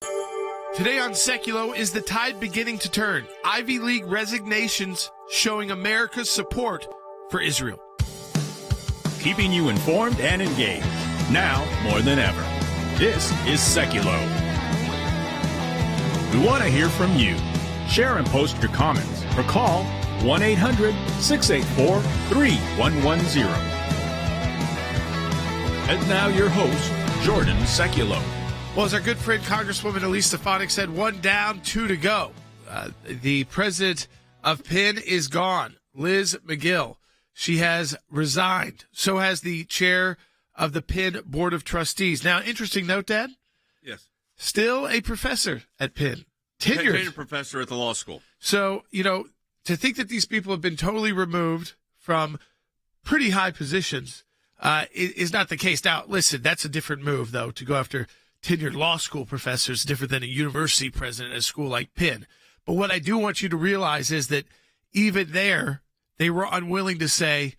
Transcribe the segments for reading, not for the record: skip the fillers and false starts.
Today on Sekulow, is the tide beginning to turn? Ivy League resignations showing America's support for Israel. Keeping you informed and engaged, now more than ever. This is Sekulow. We want to hear from you. Share and post your comments or call 1-800-684-3110. And now your host, Jordan Sekulow. Well, as our good friend Congresswoman Elise Stefanik said, 1 down, 2 to go. The president of Penn is gone, Liz Magill. She has resigned. So has the chair of the Penn Board of Trustees. Now, interesting note, Dad? Yes. Still a professor at Penn. Tenured professor at the law school. So, to think that these people have been totally removed from pretty high positions is not the case. Now, listen, that's a different move, though, to go after tenured law school professors, different than a university president at a school like Penn. But what I do want you to realize is that even there, they were unwilling to say,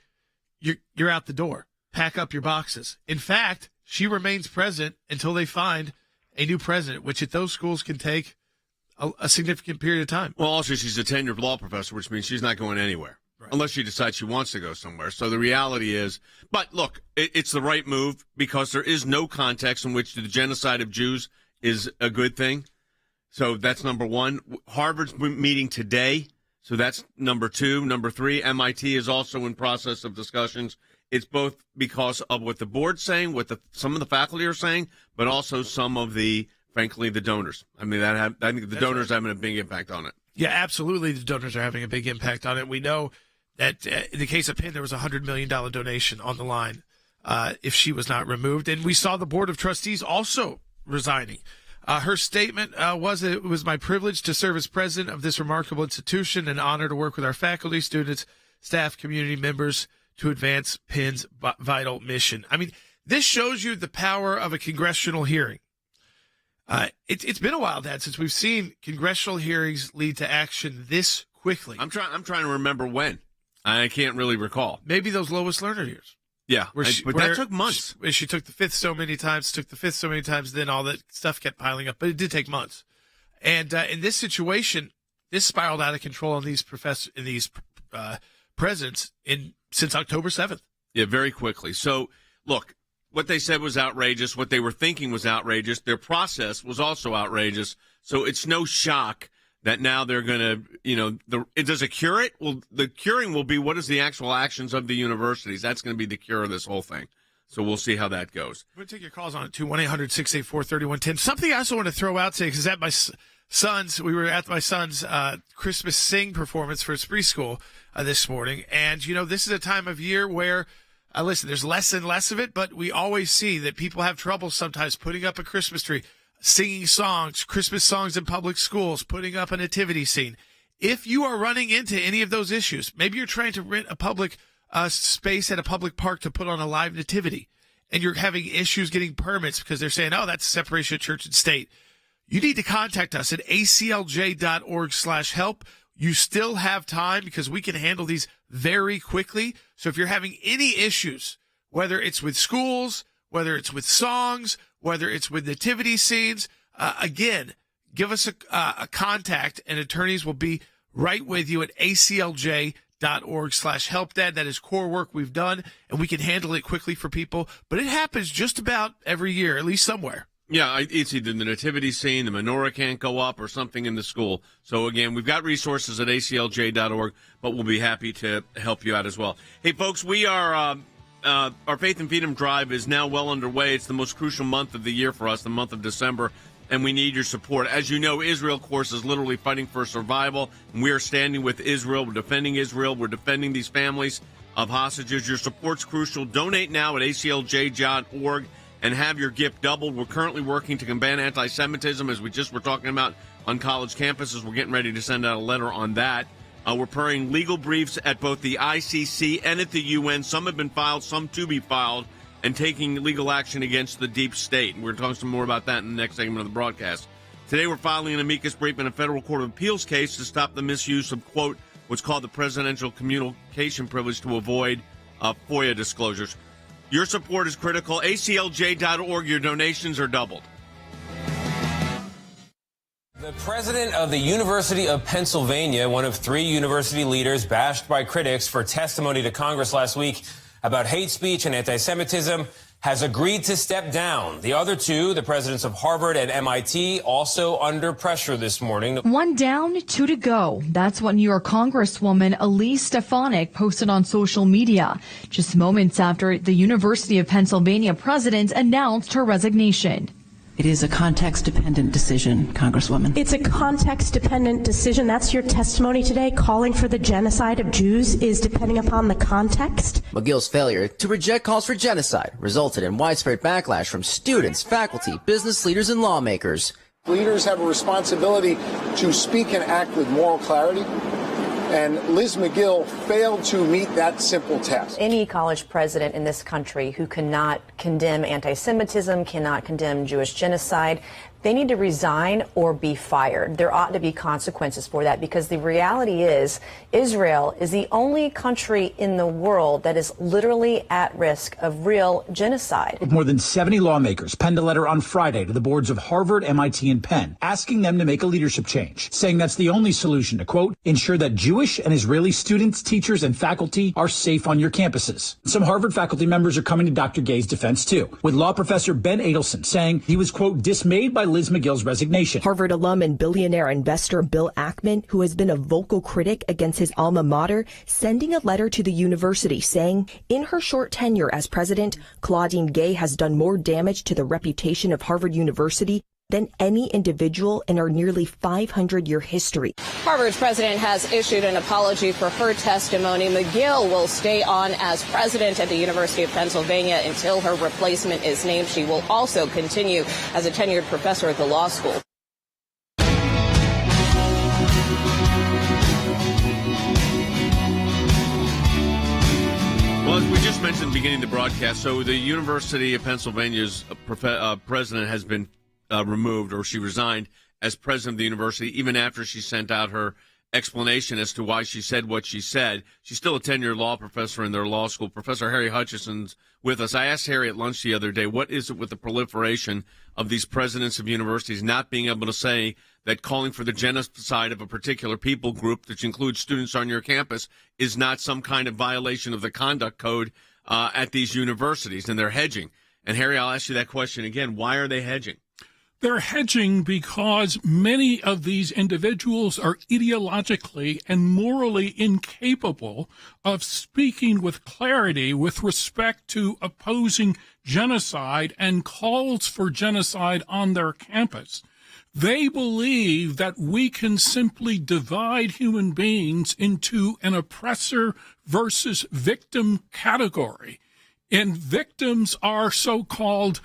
you're out the door. Pack up your boxes. In fact, she remains president until they find a new president, which at those schools can take a significant period of time. Well, also, she's a tenured law professor, which means she's not going anywhere. Right. Unless she decides she wants to go somewhere. So the reality is, but look, it's the right move because there is no context in which the genocide of Jews is a good thing. So that's number one. Harvard's meeting today. So that's number two. Number three, MIT is also in process of discussions. It's both because of what the board's saying, what some of the faculty are saying, but also some of frankly, the donors. I mean, I think the donors are having a big impact on it. Yeah, absolutely. The donors are having a big impact on it. We know that in the case of Penn, there was a $100 million donation on the line if she was not removed. And we saw the Board of Trustees also resigning. Her statement was, it was my privilege to serve as president of this remarkable institution, an honor to work with our faculty, students, staff, community members to advance Penn's vital mission. I mean, this shows you the power of a congressional hearing. It's been a while, Dad, since we've seen congressional hearings lead to action this quickly. I'm trying to remember when. I can't really recall. Maybe those lowest learner years. Yeah, but that took months. She took the fifth so many times, then all that stuff kept piling up. But it did take months. And in this situation, this spiraled out of control on these presidents since October 7th. Yeah, very quickly. So, look, what they said was outrageous. What they were thinking was outrageous. Their process was also outrageous. So it's no shock that now they're going to, does it cure it? Well, the curing will be what is the actual actions of the universities. That's going to be the cure of this whole thing. So we'll see how that goes. I'm going to take your calls on it, too, 1-800-684-3110. Something I also want to throw out today, because we were at my son's Christmas Sing performance for his preschool this morning. And, this is a time of year where, listen, there's less and less of it, but we always see that people have trouble sometimes putting up a Christmas tree, singing songs, Christmas songs in public schools, putting up a nativity scene. If you are running into any of those issues, maybe you're trying to rent a public space at a public park to put on a live nativity, and you're having issues getting permits because they're saying, that's separation of church and state. You need to contact us at aclj.org/help. You still have time because we can handle these very quickly. So if you're having any issues, whether it's with schools, whether it's with songs, whether it's with nativity scenes, again, give us a contact, and attorneys will be right with you at aclj.org/help. Dad, that is core work we've done, and we can handle it quickly for people. But it happens just about every year, at least somewhere. Yeah, it's either the nativity scene, the menorah can't go up, or something in the school. So, again, we've got resources at aclj.org, but we'll be happy to help you out as well. Hey, folks, we are our Faith and Freedom Drive is now well underway. It's the most crucial month of the year for us, the month of December, and we need your support. As you know, Israel, of course, is literally fighting for survival, and we are standing with Israel. We're defending Israel. We're defending these families of hostages. Your support's crucial. Donate now at aclj.org. and have your gift doubled. We're currently working to combat anti-Semitism, as we just were talking about on college campuses. We're getting ready to send out a letter on that. We're preparing legal briefs at both the ICC and at the UN. Some have been filed, some to be filed, and taking legal action against the deep state. And we're going to talk some more about that in the next segment of the broadcast. Today we're filing an amicus brief in a federal court of appeals case to stop the misuse of, quote, what's called the presidential communication privilege to avoid FOIA disclosures. Your support is critical. ACLJ.org. Your donations are doubled. The president of the University of Pennsylvania, one of 3 university leaders bashed by critics for testimony to Congress last week about hate speech and anti-Semitism, has agreed to step down. The other 2, the presidents of Harvard and MIT, also under pressure this morning. 1 down, 2 to go. That's what New York Congresswoman Elise Stefanik posted on social media just moments after the University of Pennsylvania president announced her resignation. It is a context-dependent decision, Congresswoman. It's a context-dependent decision. That's your testimony today. Calling for the genocide of Jews is depending upon the context. Magill's failure to reject calls for genocide resulted in widespread backlash from students, faculty, business leaders, and lawmakers. Leaders have a responsibility to speak and act with moral clarity. And Liz Magill failed to meet that simple test. Any college president in this country who cannot condemn anti-Semitism, cannot condemn Jewish genocide, they need to resign or be fired. There ought to be consequences for that, because the reality is Israel is the only country in the world that is literally at risk of real genocide. More than 70 lawmakers penned a letter on Friday to the boards of Harvard, MIT, and Penn, asking them to make a leadership change, saying that's the only solution to, quote, ensure that Jewish and Israeli students, teachers, and faculty are safe on your campuses. Some Harvard faculty members are coming to Dr. Gay's defense, too, with law professor Ben Adelson saying he was, quote, dismayed by Liz Magill's resignation. Harvard alum and billionaire investor Bill Ackman, who has been a vocal critic against his alma mater, sending a letter to the university saying, in her short tenure as president, Claudine Gay has done more damage to the reputation of Harvard University than any individual in our nearly 500-year history. Harvard's president has issued an apology for her testimony. Magill will stay on as president at the University of Pennsylvania until her replacement is named. She will also continue as a tenured professor at the law school. Well, as we just mentioned at the beginning of the broadcast, so the University of Pennsylvania's president has been removed, or she resigned as president of the university, even after she sent out her explanation as to why she said what she said. She's still a tenured law professor in their law school. Professor Harry Hutchison's with us. I asked Harry at lunch the other day, what is it with the proliferation of these presidents of universities not being able to say that calling for the genocide of a particular people group, which includes students on your campus, is not some kind of violation of the conduct code at these universities, and they're hedging. And Harry, I'll ask you that question again. Why are they hedging? They're hedging because many of these individuals are ideologically and morally incapable of speaking with clarity with respect to opposing genocide and calls for genocide on their campus. They believe that we can simply divide human beings into an oppressor versus victim category. And victims are so-called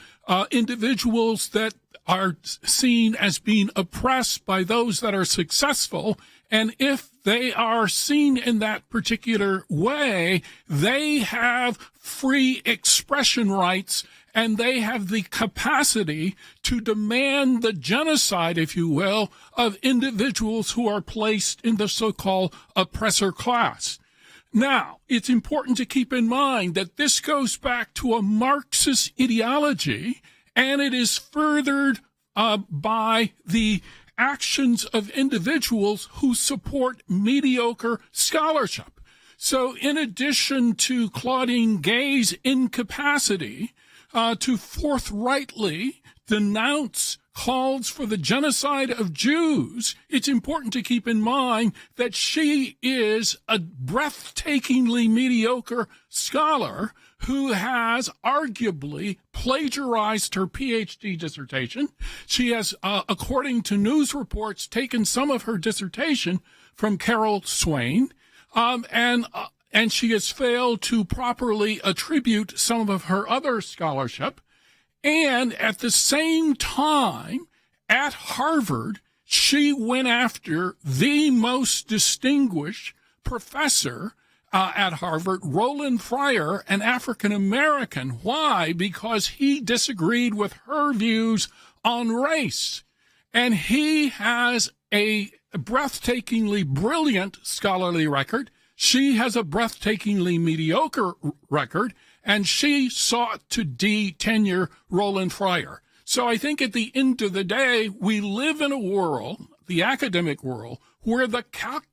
individuals that are seen as being oppressed by those that are successful. And if they are seen in that particular way, they have free expression rights, and they have the capacity to demand the genocide, if you will, of individuals who are placed in the so-called oppressor class. Now, it's important to keep in mind that this goes back to a Marxist ideology, and it is furthered by the actions of individuals who support mediocre scholarship. So in addition to Claudine Gay's incapacity to forthrightly denounce calls for the genocide of Jews, it's important to keep in mind that she is a breathtakingly mediocre scholar who has arguably plagiarized her PhD dissertation. She has, according to news reports, taken some of her dissertation from Carol Swain, and she has failed to properly attribute some of her other scholarship. And at the same time, at Harvard, she went after the most distinguished professor at Harvard, Roland Fryer, an African-American. Why? Because he disagreed with her views on race. And he has a breathtakingly brilliant scholarly record. She has a breathtakingly mediocre record, and she sought to de-tenure Roland Fryer. So I think at the end of the day, we live in a world the academic world where the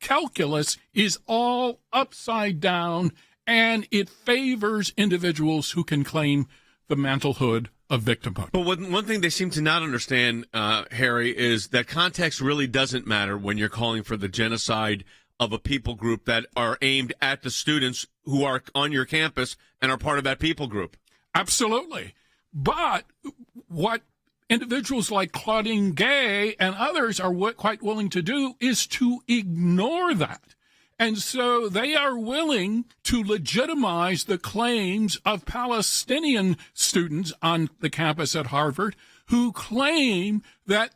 calculus is all upside down and it favors individuals who can claim the mantlehood of victimhood. But one thing they seem to not understand, Harry, is that context really doesn't matter when you're calling for the genocide of a people group that are aimed at the students who are on your campus and are part of that people group. Absolutely. But what individuals like Claudine Gay and others are quite willing to do is to ignore that. And so they are willing to legitimize the claims of Palestinian students on the campus at Harvard who claim that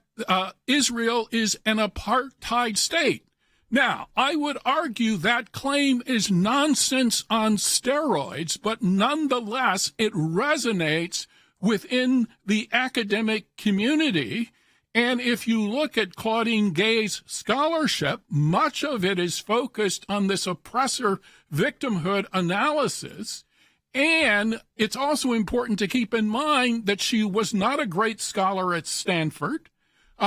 Israel is an apartheid state. Now, I would argue that claim is nonsense on steroids, but nonetheless, it resonates within the academic community. And if you look at Claudine Gay's scholarship, much of it is focused on this oppressor victimhood analysis. And it's also important to keep in mind that she was not a great scholar at Stanford.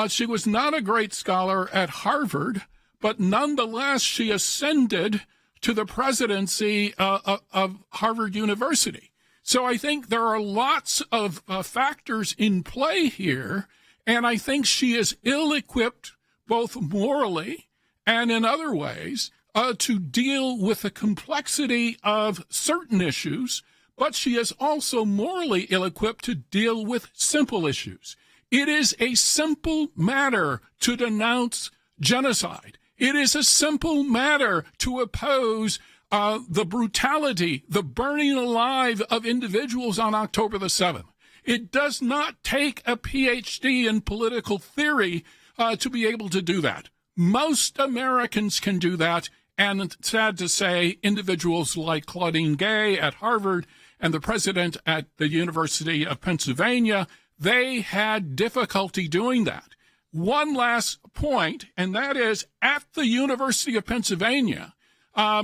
She was not a great scholar at Harvard, but nonetheless, she ascended to the presidency of Harvard University. So I think there are lots of factors in play here. And I think she is ill-equipped, both morally and in other ways, to deal with the complexity of certain issues, but she is also morally ill-equipped to deal with simple issues. It is a simple matter to denounce genocide. It is a simple matter to oppose the brutality, the burning alive of individuals on October the 7th. It does not take a PhD in political theory to be able to do that. Most Americans can do that, and it's sad to say individuals like Claudine Gay at Harvard and the president at the University of Pennsylvania, they had difficulty doing that. One last point, and that is at the University of Pennsylvania,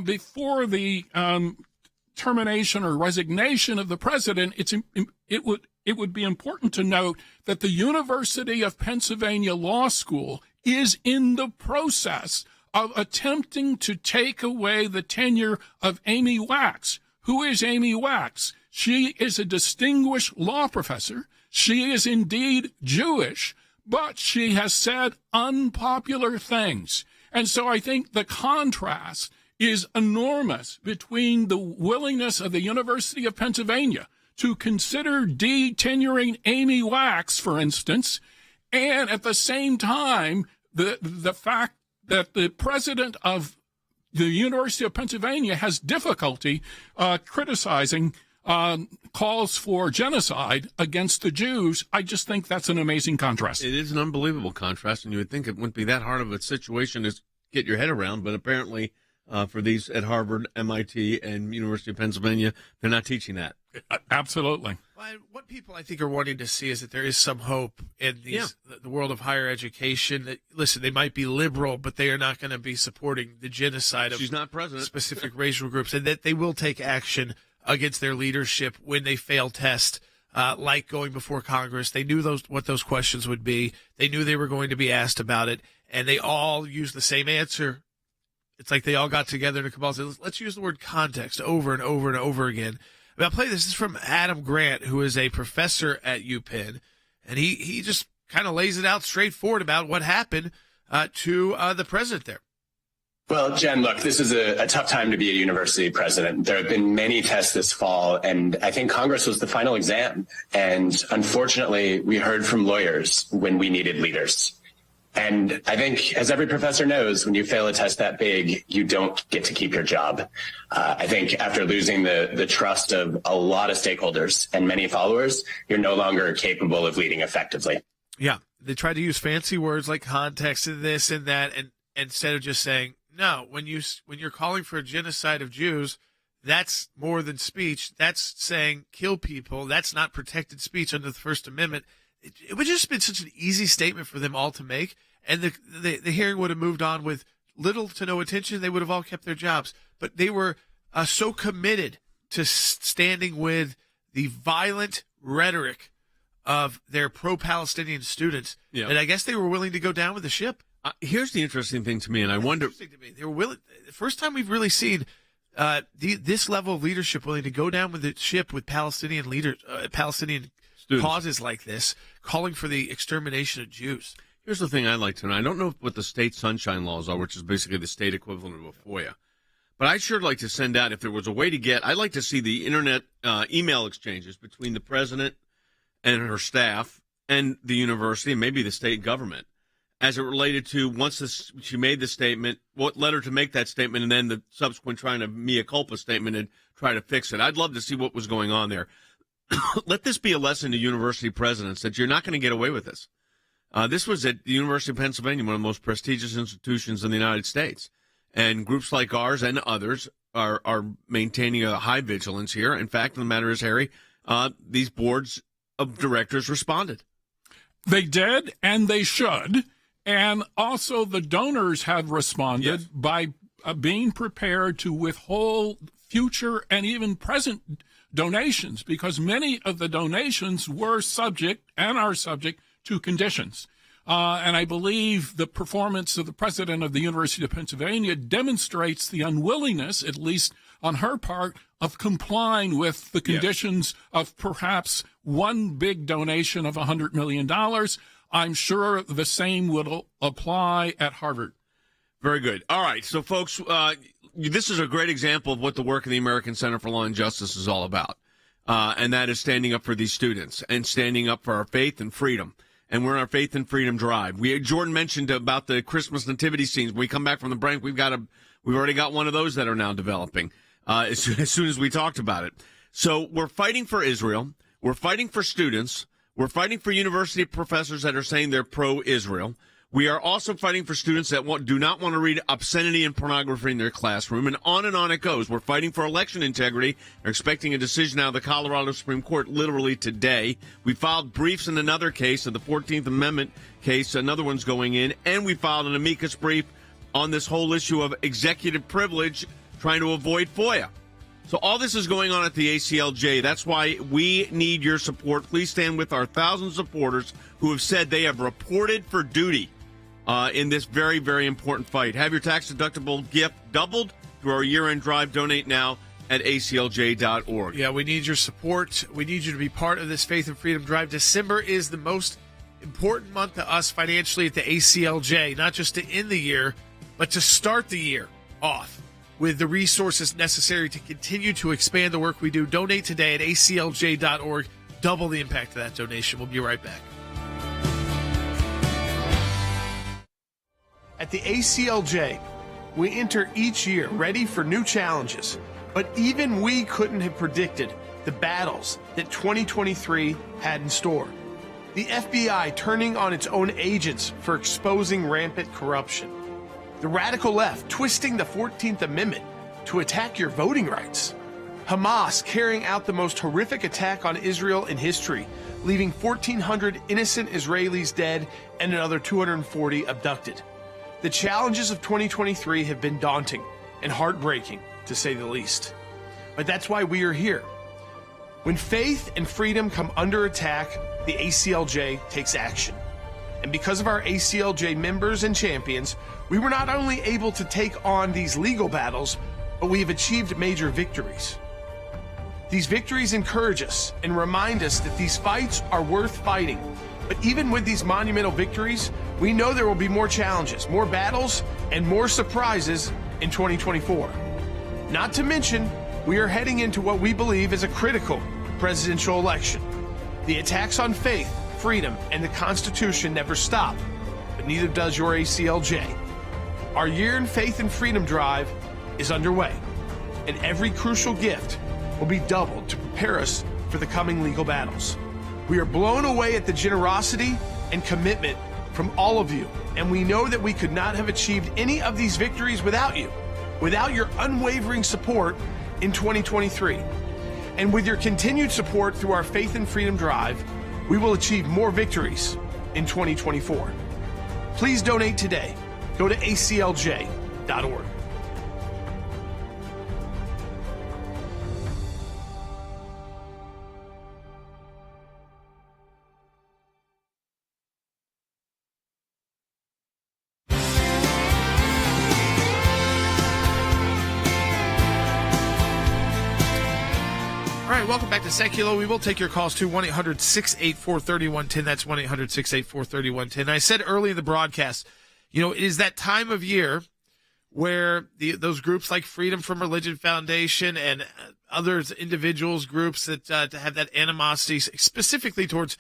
before the termination or resignation of the president, it would be important to note that the University of Pennsylvania Law School is in the process of attempting to take away the tenure of Amy Wax. Who is Amy Wax? She is a distinguished law professor. She is indeed Jewish, but she has said unpopular things. And so I think the contrast is enormous between the willingness of the University of Pennsylvania to consider detenuring Amy Wax, for instance, and at the same time, the fact that the president of the University of Pennsylvania has difficulty criticizing calls for genocide against the Jews. I just think that's an amazing contrast. It is an unbelievable contrast, and you would think it wouldn't be that hard of a situation to get your head around, but apparently for these at Harvard, MIT, and University of Pennsylvania, they're not teaching that. Absolutely. Well, what people I think are wanting to see is that there is some hope in the world of higher education. That, listen, they might be liberal, but they are not going to be supporting the genocide of She's not president. Specific racial groups, and that they will take action against their leadership when they fail test, like going before Congress. They knew what those questions would be. They knew they were going to be asked about it, and they all used the same answer. It's like they all got together in a cabal and said, let's use the word context over and over and over again. I'll play this. This is from Adam Grant, who is a professor at UPenn, and he just kind of lays it out straightforward about what happened to the president there. Well, Jen, look, this is a tough time to be a university president. There have been many tests this fall, and I think Congress was the final exam. And unfortunately, we heard from lawyers when we needed leaders. And I think, as every professor knows, when you fail a test that big, you don't get to keep your job. I think after losing the trust of a lot of stakeholders and many followers, you're no longer capable of leading effectively. Yeah, they tried to use fancy words like context and this and that, and instead of just saying, no, when you're calling for a genocide of Jews, that's more than speech. That's saying kill people. That's not protected speech under the First Amendment. It would just have been such an easy statement for them all to make, and the hearing would have moved on with little to no attention. They would have all kept their jobs. But they were so committed to standing with the violent rhetoric of their pro-Palestinian students that I guess they were willing to go down with the ship. Here's the interesting thing to me, and I wonder. They were willing. The first time we've really seen this level of leadership willing to go down with the ship with Palestinian leaders, Palestinian Students. causes like this, calling for the extermination of Jews. Here's the thing I'd like to know. I don't know what the state sunshine laws are, which is basically the state equivalent of a FOIA. But I'd sure like to send out, if there was a way to get, I'd like to see the internet email exchanges between the president and her staff and the university and maybe the state government as it related to once she made the statement, what led her to make that statement, and then the subsequent trying to mea culpa statement and try to fix it. I'd love to see what was going on there. Let this be a lesson to university presidents that you're not going to get away with this. This was at the University of Pennsylvania, one of the most prestigious institutions in the United States. And groups like ours and others are maintaining a high vigilance here. In fact, the matter is, Harry, these boards of directors responded. They did, and they should. And also the donors have responded by being prepared to withhold future and even present donations, because many of the donations were subject and are subject to conditions. And I believe the performance of the president of the University of Pennsylvania demonstrates the unwillingness, at least on her part, of complying with the conditions of perhaps one big donation of $100 million. I'm sure the same will apply at Harvard. Very good. All right. So, folks, this is a great example of what the work of the American Center for Law and Justice is all about. And that is standing up for these students and standing up for our faith and freedom. And we're in our faith and freedom drive. Jordan mentioned about the Christmas nativity scenes. When we come back from the break, we've already got one of those that are now developing as soon as we talked about it. So we're fighting for Israel. We're fighting for students. We're fighting for university professors that are saying they're pro-Israel. We are also fighting for students that do not want to read obscenity and pornography in their classroom, and on it goes. We're fighting for election integrity. We're expecting a decision out of the Colorado Supreme Court literally today. We filed briefs in another case of the 14th Amendment case. Another one's going in. And we filed an amicus brief on this whole issue of executive privilege, trying to avoid FOIA. So all this is going on at the ACLJ. That's why we need your support. Please stand with our thousand supporters who have said they have reported for duty in this very, very important fight. Have your tax-deductible gift doubled through our year-end drive. Donate now at aclj.org. Yeah, we need your support. We need you to be part of this faith and freedom drive. December is the most important month to us financially at the ACLJ, not just to end the year, but to start the year off with the resources necessary to continue to expand the work we do. Donate today at aclj.org. Double the impact of that donation. We'll be right back. At the ACLJ, we enter each year ready for new challenges, but even we couldn't have predicted the battles that 2023 had in store. The FBI turning on its own agents for exposing rampant corruption. The radical left twisting the 14th Amendment to attack your voting rights. Hamas carrying out the most horrific attack on Israel in history, leaving 1,400 innocent Israelis dead and another 240 abducted. The challenges of 2023 have been daunting and heartbreaking, to say the least. But that's why we are here. When faith and freedom come under attack, the ACLJ takes action. And because of our ACLJ members and champions, we were not only able to take on these legal battles, but we have achieved major victories. These victories encourage us and remind us that these fights are worth fighting. But even with these monumental victories, we know there will be more challenges, more battles, and more surprises in 2024. Not to mention, we are heading into what we believe is a critical presidential election. The attacks on faith, freedom, and the Constitution never stop, but neither does your ACLJ. Our year in faith and freedom drive is underway, and every crucial gift will be doubled to prepare us for the coming legal battles. We are blown away at the generosity and commitment from all of you, and we know that we could not have achieved any of these victories without you, without your unwavering support in 2023. And with your continued support through our Faith and Freedom Drive, we will achieve more victories in 2024. Please donate today. Go to aclj.org. right, welcome back to Sekulow. We will take your calls to 1-800-684-3110. That's 1-800-684-3110. I said early in the broadcast, it is that time of year where those groups like Freedom from Religion Foundation and others, individuals, groups that to have that animosity specifically towards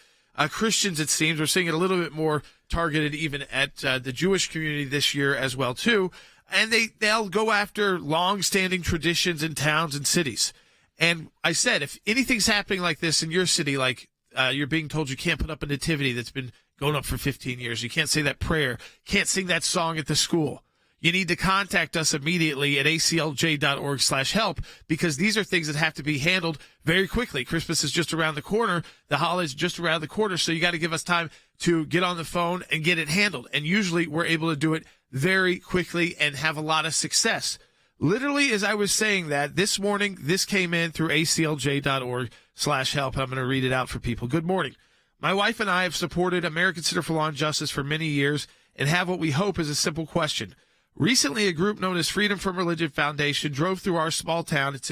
Christians, it seems. We're seeing it a little bit more targeted even at the Jewish community this year as well, too. And they'll go after long-standing traditions in towns and cities. And I said, if anything's happening like this in your city, like you're being told you can't put up a nativity that's been going up for 15 years, you can't say that prayer, can't sing that song at the school, you need to contact us immediately at aclj.org/help, because these are things that have to be handled very quickly. Christmas is just around the corner. The holidays just around the corner. So you got to give us time to get on the phone and get it handled. And usually we're able to do it very quickly and have a lot of success. Literally, as I was saying that, this morning, this came in through aclj.org/help. I'm going to read it out for people. Good morning. My wife and I have supported American Center for Law and Justice for many years and have what we hope is a simple question. Recently, a group known as Freedom from Religion Foundation drove through our small town. Let's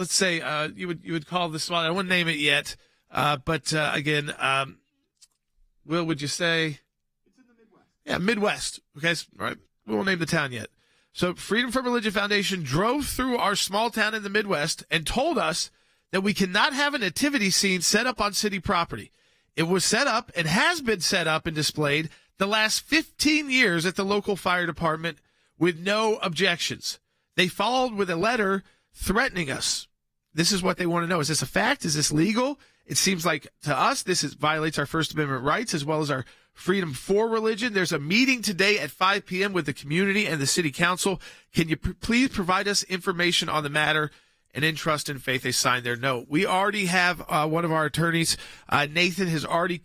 say you would call this small. I wouldn't name it yet, but again, Will, would you say? It's in the Midwest. Yeah, Midwest. Okay, all right. We won't name the town yet. So, Freedom from Religion Foundation drove through our small town in the Midwest and told us that we cannot have a nativity scene set up on city property. It was set up and has been set up and displayed the last 15 years at the local fire department with no objections. They followed with a letter threatening us. This is what they want to know. Is this a fact? Is this legal? It seems like to us this violates our First Amendment rights as well as our freedom for religion. There's a meeting today at 5 p.m. with the community and the city council. Can you please provide us information on the matter? And in trust and faith, they signed their note. We already have one of our attorneys, Nathan, has already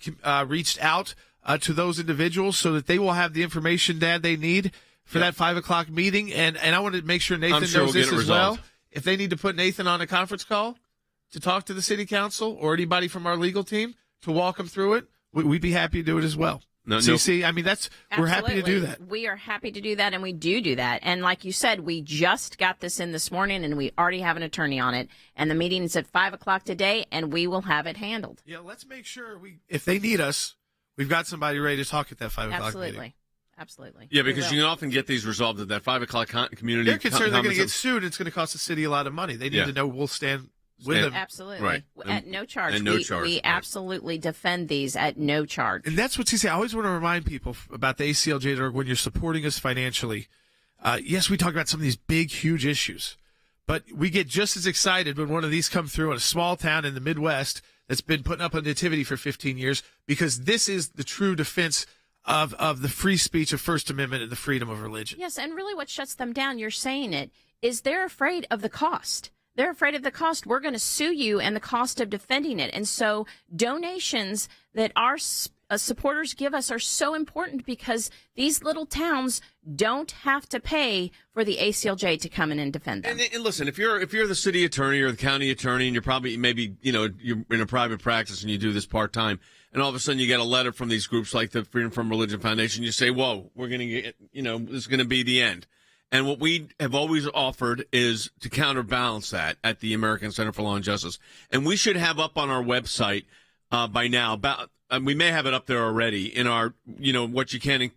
reached out to those individuals so that they will have the information, Dad, they need for that 5 o'clock meeting. And I wanted to make sure Nathan knows this as well. If they need to put Nathan on a conference call to talk to the city council or anybody from our legal team to walk them through it, we'd be happy to do it as well. See, I mean, we're happy to do that. We are happy to do that, and we do that. And like you said, we just got this in this morning, and we already have an attorney on it. And the meeting is at 5 o'clock today, and we will have it handled. Yeah, let's make sure if they need us, we've got somebody ready to talk at that 5 o'clock meeting. Absolutely. Yeah, because you can often get these resolved at that 5 o'clock community. They're concerned they're going to get sued. It's going to cost the city a lot of money. They need to know we'll stand with them. Absolutely. Right. At no charge. And no charge. We absolutely defend these at no charge. And that's what I always want to remind people about the ACLJ when you're supporting us financially. Yes, we talk about some of these big, huge issues, but we get just as excited when one of these come through in a small town in the Midwest that's been putting up a nativity for 15 years, because this is the true defense of the free speech of First Amendment and the freedom of religion. Yes, and really what shuts them down, you're saying it, is they're afraid of the cost. They're afraid of the cost. We're going to sue you and the cost of defending it. And so donations that our supporters give us are so important, because these little towns don't have to pay for the ACLJ to come in and defend them. And listen, if you're the city attorney or the county attorney, and you're probably you're in a private practice and you do this part-time, and all of a sudden you get a letter from these groups like the Freedom from Religion Foundation, you say, whoa, we're going to get, this is going to be the end. And what we have always offered is to counterbalance that at the American Center for Law and Justice. And we should have up on our website by now, we may have it up there already, in our, what you can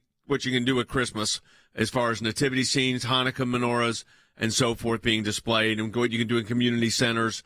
do at Christmas as far as nativity scenes, Hanukkah menorahs, and so forth being displayed, and what you can do in community centers.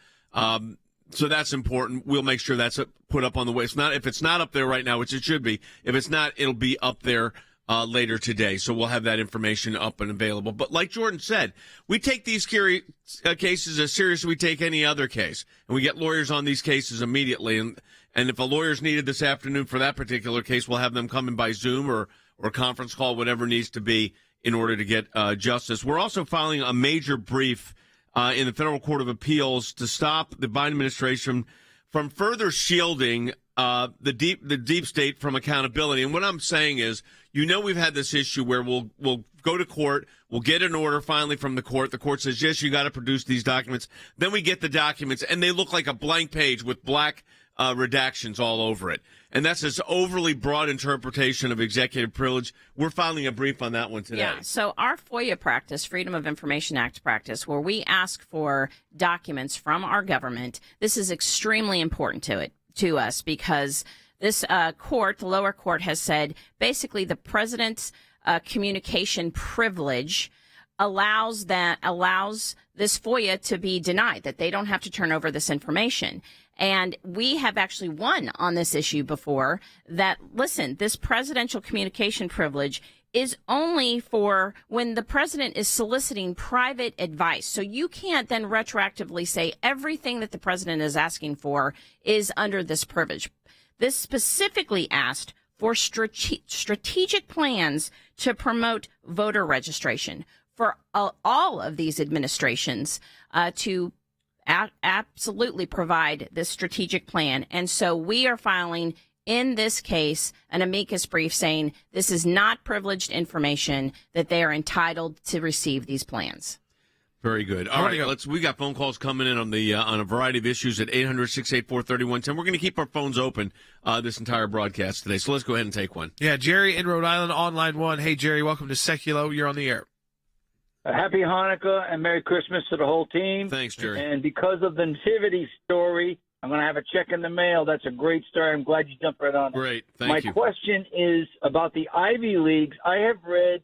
So that's important. We'll make sure that's put up on the way. If it's not up there right now, which it should be, if it's not, it'll be up there later today. So we'll have that information up and available. But like Jordan said, we take these cases as serious as we take any other case. And we get lawyers on these cases immediately. And if a lawyer's needed this afternoon for that particular case, we'll have them come in by Zoom or conference call, whatever needs to be in order to get justice. We're also filing a major brief in the Federal Court of Appeals to stop the Biden administration from further shielding the deep state from accountability. And what I'm saying is, we've had this issue where we'll go to court, we'll get an order finally from the court. The court says, yes, you got to produce these documents. Then we get the documents, and they look like a blank page with black redactions all over it. And that's this overly broad interpretation of executive privilege. We're filing a brief on that one today. Yeah, so our FOIA practice, Freedom of Information Act practice, where we ask for documents from our government, this is extremely important to us because this court, the lower court, has said basically the president's communication privilege allows this FOIA to be denied, that they don't have to turn over this information. And we have actually won on this issue before that, listen, this presidential communication privilege is only for when the president is soliciting private advice. So you can't then retroactively say everything that the president is asking for is under this privilege. This specifically asked for strategic plans to promote voter registration for all of these administrations to absolutely provide this strategic plan. And so we are filing in this case an amicus brief saying this is not privileged information, that they are entitled to receive these plans. Very good. All right, we got phone calls coming in on a variety of issues at 800-684-3110. We're going to keep our phones open this entire broadcast today. So let's go ahead and take one. Yeah, Jerry in Rhode Island on line 1. Hey, Jerry, welcome to Sekulow. You're on the air. Happy Hanukkah and Merry Christmas to the whole team. Thanks, Jerry. And because of the nativity story, I'm going to have a check in the mail. That's a great story. I'm glad you jumped right on it. Great. Thank you. My question is about the Ivy Leagues. I have read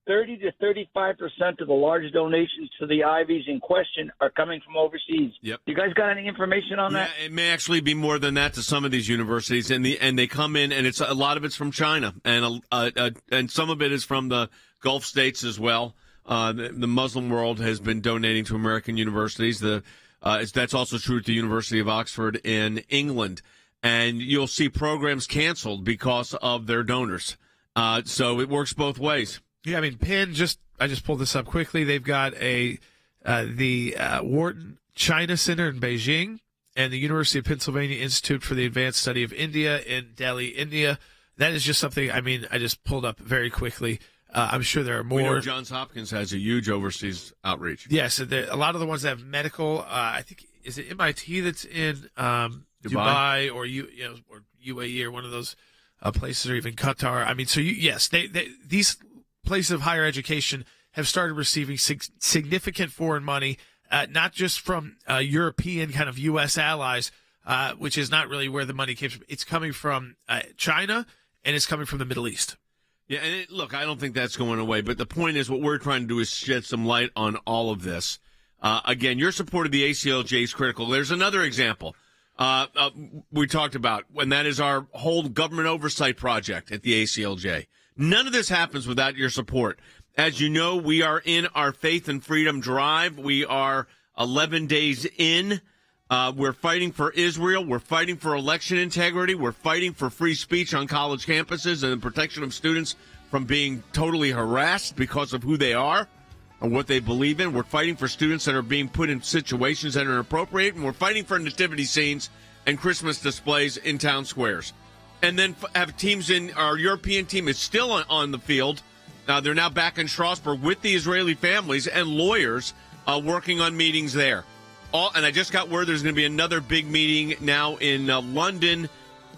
30 to 35% of the large donations to the Ivies in question are coming from overseas. Yep. You guys got any information on that? Yeah, it may actually be more than that to some of these universities, and they come in, and a lot of it's from China, and some of it is from the Gulf states as well. The Muslim world has been donating to American universities. That's also true at the University of Oxford in England. And you'll see programs canceled because of their donors. So it works both ways. Yeah, I mean, Penn, I just pulled this up quickly. They've got the Wharton China Center in Beijing and the University of Pennsylvania Institute for the Advanced Study of India in Delhi, India. That is just something, I mean, I just pulled up very quickly. I'm sure there are more. We know Johns Hopkins has a huge overseas outreach. Yes, a lot of the ones that have medical. I think is it MIT that's in Dubai or or UAE or one of those places, or even Qatar. I mean, so these places of higher education have started receiving significant foreign money, not just from European kind of U.S. allies, which is not really where the money came from. It's coming from China and it's coming from the Middle East. Yeah, and look, I don't think that's going away, but the point is what we're trying to do is shed some light on all of this. Again, your support of the ACLJ is critical. There's another example we talked about, and that is our whole government oversight project at the ACLJ. None of this happens without your support. As you know, we are in our Faith and Freedom Drive. We are 11 days in. We're fighting for Israel. We're fighting for election integrity. We're fighting for free speech on college campuses and the protection of students from being totally harassed because of who they are or what they believe in. We're fighting for students that are being put in situations that are inappropriate. And we're fighting for nativity scenes and Christmas displays in town squares. And then have teams our European team is still on the field. They're now back in Strasbourg with the Israeli families and lawyers working on meetings there. And I just got word there's going to be another big meeting now in London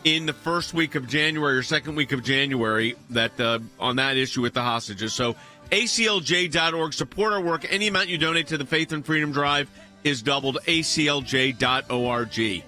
in the first week of January or second week of January on that issue with the hostages. So ACLJ.org, support our work. Any amount you donate to the Faith and Freedom Drive is doubled. ACLJ.org.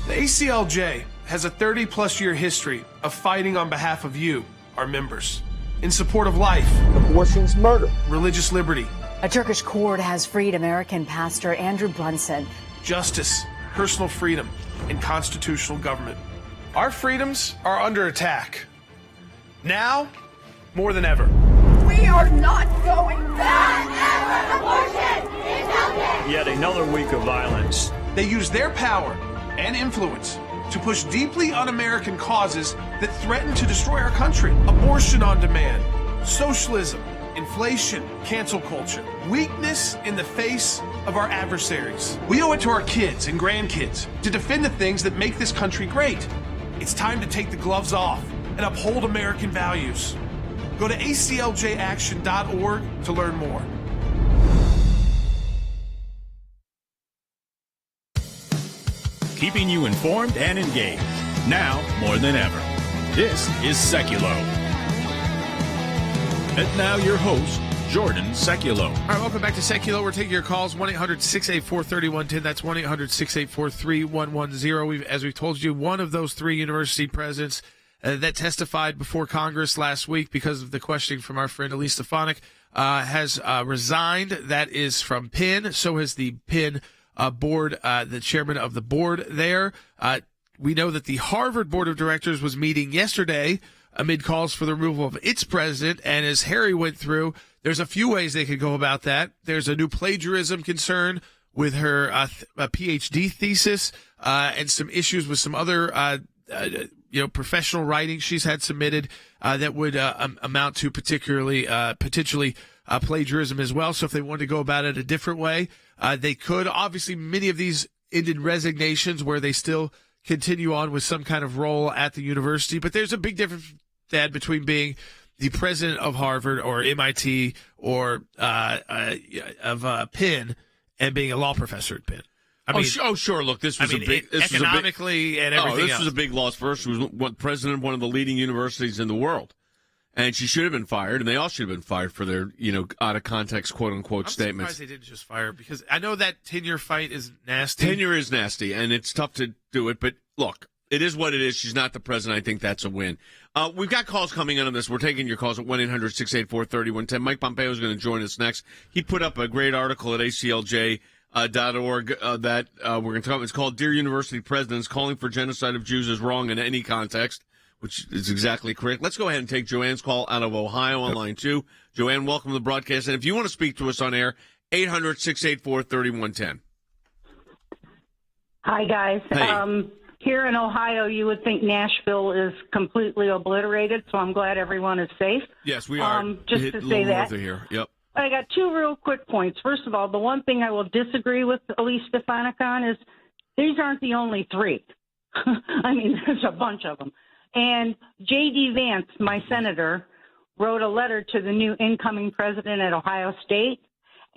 The ACLJ has a 30-plus year history of fighting on behalf of you, our members, in support of life, abortion's murder, religious liberty. A Turkish court has freed American pastor Andrew Brunson. Justice, personal freedom, and constitutional government. Our freedoms are under attack. Now, more than ever. We are not going back! Abortion is healthy! Yet another week of violence. They use their power and influence to push deeply un-American causes that threaten to destroy our country. Abortion on demand, socialism, inflation, cancel culture, weakness in the face of our adversaries. We owe it to our kids and grandkids to defend the things that make this country great. It's time to take the gloves off and uphold American values. Go to acljaction.org to learn more. keeping you informed and engaged. Now more than ever. This is Sekulow. And now your host, Jordan Sekulow. All right, welcome back to Sekulow. We're taking your calls, 1-800-684-3110. That's 1-800-684-3110. As we've told you, one of those three university presidents that testified before Congress last week because of the questioning from our friend Elise Stefanik has resigned. That is from Penn. So has the Penn board, the chairman of the board there. We know that the Harvard Board of Directors was meeting yesterday amid calls for the removal of its president. And as Harry went through, there's a few ways they could go about that. There's a new plagiarism concern with her PhD thesis and some issues with some other professional writing she's had submitted that would amount to potentially plagiarism as well. So if they wanted to go about it a different way, they could. Obviously, many of these ended resignations where they still continue on with some kind of role at the university. But there's a big difference, Dad, between being the president of Harvard or MIT or of Penn and being a law professor at Penn. I mean, sure. Look, this was economically and everything else. This was a big loss for her. She was president of one of the leading universities in the world. And she should have been fired, and they all should have been fired for their, out of context, quote unquote, statements. I'm surprised they didn't just fire her, because I know that tenure fight is nasty. Tenure is nasty, and it's tough to do it. But look, it is what it is. She's not the president. I think that's a win. We've got calls coming in on this. We're taking your calls at 1-800-684-3110. Mike Pompeo is going to join us next. He put up a great article at ACLJ.org that we're going to talk about. It's called "Dear University Presidents, Calling for Genocide of Jews is Wrong in Any Context," which is exactly correct. Let's go ahead and take Joanne's call out of Ohio on line 2. Joanne, welcome to the broadcast. And if you want to speak to us on air, 800-684-3110. Hi, guys. Hey. Here in Ohio, you would think Nashville is completely obliterated, so I'm glad everyone is safe. Yes, we are. Just to say that. Here. Yep. I got two real quick points. First of all, the one thing I will disagree with Elise Stefanik on is these aren't the only three. I mean, there's a bunch of them. And J.D. Vance, my senator, wrote a letter to the new incoming president at Ohio State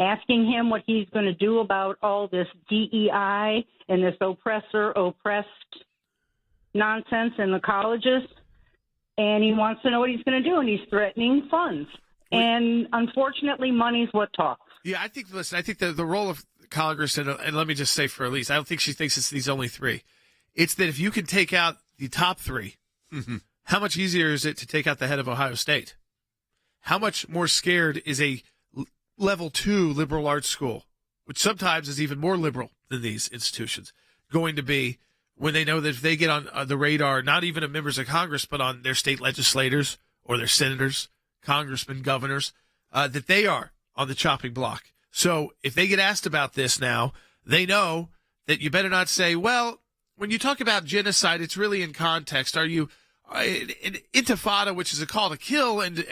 asking him what he's going to do about all this DEI and this oppressor-oppressed nonsense in the colleges. And he wants to know what he's going to do, and he's threatening funds. And unfortunately, money's what talks. Yeah, I think the role of Congress, and let me just say for Elise, I don't think she thinks it's these only three. It's that if you can take out the top three, how much easier is it to take out the head of Ohio State? How much more scared is a level 2 liberal arts school, which sometimes is even more liberal than these institutions, going to be when they know that if they get on the radar, not even of members of Congress, but on their state legislators or their senators, congressmen, governors, that they are on the chopping block. So if they get asked about this now, they know that you better not say, well, when you talk about genocide, it's really in context. Are you an intifada, which is a call to kill and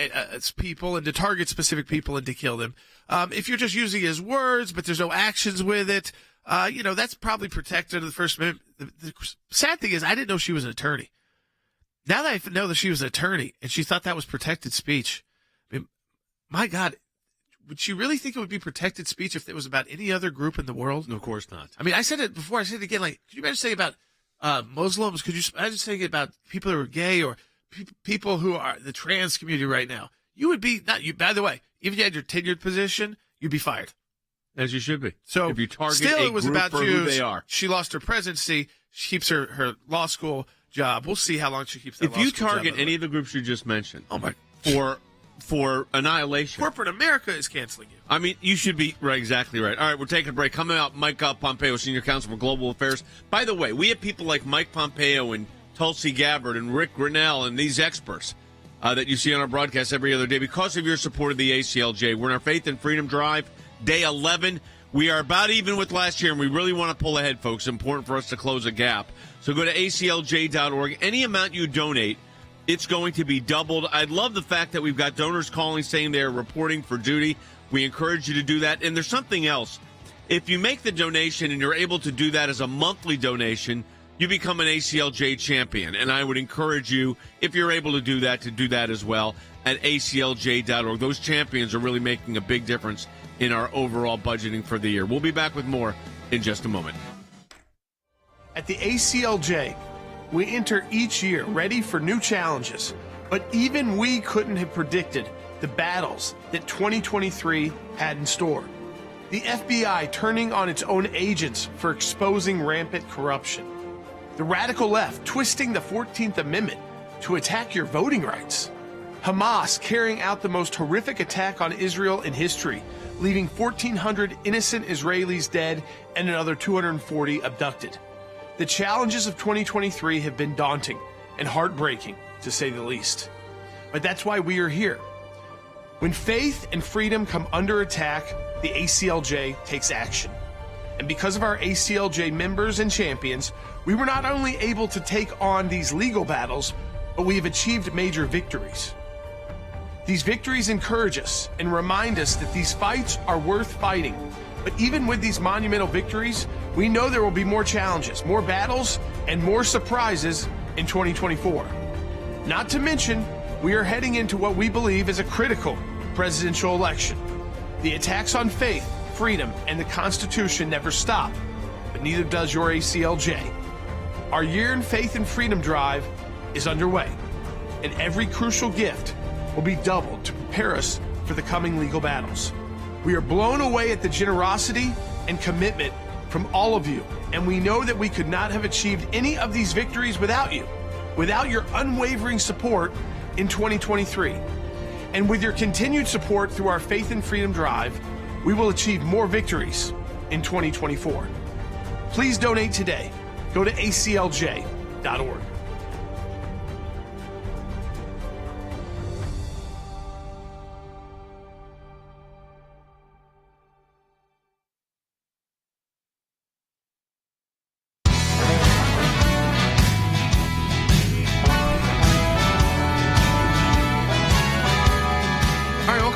people and to target specific people and to kill them? If you're just using it as words, but there's no actions with it, that's probably protected under the First Amendment. The sad thing is, I didn't know she was an attorney. Now that I know that she was an attorney and she thought that was protected speech, I mean, my God, would she really think it would be protected speech if it was about any other group in the world? No, of course not. I mean, I said it before. I said it again. Like, could you imagine saying about Muslims? Could you imagine saying it about people who are gay or people who are the trans community right now? You would be not you. By the way, even if you had your tenured position, you'd be fired. As you should be. So if you target still, a it was group about for Jews. who they are. She lost her presidency. She keeps her law school job. We'll see how long she keeps that If law you school job, target any of the groups you just mentioned, oh my, for annihilation, corporate America is canceling you. I mean, you should be right, exactly right. All right, we're taking a break. Coming out, Mike Pompeo, Senior Counsel for Global Affairs. By the way, we have people like Mike Pompeo and Tulsi Gabbard and Rick Grinnell and these experts that you see on our broadcast every other day because of your support of the ACLJ. We're in our Faith and Freedom Drive, day 11. We are about even with last year, and we really want to pull ahead, folks. It's important for us to close a gap. So go to ACLJ.org. Any amount you donate, it's going to be doubled. I love the fact that we've got donors calling saying they're reporting for duty. We encourage you to do that. And there's something else. If you make the donation and you're able to do that as a monthly donation, you become an ACLJ champion. And I would encourage you, if you're able to do that as well at ACLJ.org. Those champions are really making a big difference in our overall budgeting for the year. We'll be back with more in just a moment. At the ACLJ, we enter each year ready for new challenges, but even we couldn't have predicted the battles that 2023 had in store. The FBI turning on its own agents for exposing rampant corruption. The radical left twisting the 14th Amendment to attack your voting rights. Hamas carrying out the most horrific attack on Israel in history, leaving 1,400 innocent Israelis dead and another 240 abducted. The challenges of 2023 have been daunting and heartbreaking, to say the least. But that's why we are here. When faith and freedom come under attack, the ACLJ takes action. And because of our ACLJ members and champions, we were not only able to take on these legal battles, but we have achieved major victories. These victories encourage us and remind us that these fights are worth fighting. But even with these monumental victories, we know there will be more challenges, more battles, and more surprises in 2024. Not to mention, we are heading into what we believe is a critical presidential election. The attacks on faith, freedom, and the Constitution never stop, but neither does your ACLJ. Our year in faith and freedom drive is underway, and every crucial gift will be doubled to prepare us for the coming legal battles. We are blown away at the generosity and commitment from all of you, and we know that we could not have achieved any of these victories without you, without your unwavering support in 2023. And with your continued support through our Faith and Freedom Drive, we will achieve more victories in 2024. Please donate today. Go to aclj.org.